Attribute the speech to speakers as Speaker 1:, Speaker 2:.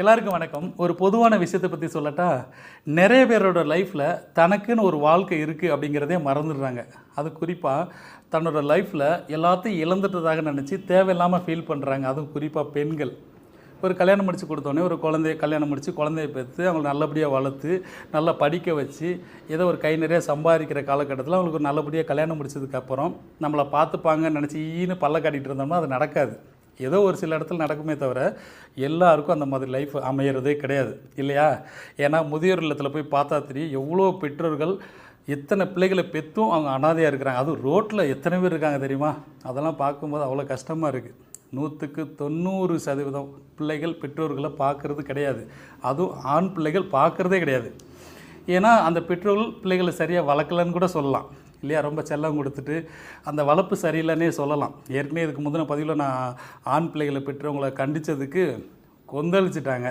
Speaker 1: எல்லாருக்கும் வணக்கம். ஒரு பொதுவான விஷயத்தை பற்றி சொல்லட்டா, நிறைய பேரோட லைஃப்பில் தனக்குன்னு ஒரு வாழ்க்கை இருக்குது அப்படிங்கிறதே மறந்துடுறாங்க. அது குறிப்பாக தன்னோட லைஃப்பில் எல்லாத்தையும் இழந்துட்டதாக நினச்சி தேவையில்லாமல் ஃபீல் பண்ணுறாங்க. அதுவும் குறிப்பாக பெண்கள். ஒரு கல்யாணம் முடித்து கொடுத்தோன்னே ஒரு கல்யாணம் முடித்து குழந்தைய பெற்று அவங்களை நல்லபடியாக வளர்த்து நல்லா படிக்க வச்சு ஏதோ ஒரு கை நிறைய சம்பாதிக்கிற காலகட்டத்தில் அவங்களுக்கு ஒரு நல்லபடியாக கல்யாணம் முடிச்சதுக்கப்புறம் நம்மளை பார்த்துப்பாங்கன்னு நினச்சி ஈன்னு பல்ல காட்டிகிட்டு இருந்தோம்னா அது நடக்காது. ஏதோ ஒரு சில இடத்துல நடக்குமே தவிர எல்லாருக்கும் அந்த மாதிரி லைஃப் அமையிறதே கிடையாது இல்லையா? ஏன்னா முதியோர் இல்லத்தில் போய் பார்த்தா தெரியும் எவ்வளோ பெற்றோர்கள் எத்தனை பிள்ளைகளை பெற்றும் அவங்க அனாதையாக இருக்கிறாங்க. அதுவும் ரோட்டில் எத்தனை பேர் இருக்காங்க தெரியுமா? அதெல்லாம் பார்க்கும்போது அவ்வளோ கஷ்டமாக இருக்குது. 100க்கு 90% பிள்ளைகள் பெற்றோர்களை பார்க்குறது கிடையாது. அதுவும் ஆண் பிள்ளைகள் பார்க்குறதே கிடையாது. ஏன்னா அந்த பெற்றோர்கள் பிள்ளைகளை சரியாக வளர்க்கலன்னு கூட சொல்லலாம் இல்லையா? ரொம்ப செல்லம் கொடுத்துட்டு அந்த வளர்ப்பு சரியில்லைன்னே சொல்லலாம். ஏற்கனவே இதுக்கு முந்தின பதிவில் நான் ஆண் பிள்ளைகளை பெற்றவங்களை கண்டித்ததுக்கு கொந்தளிச்சிட்டாங்க.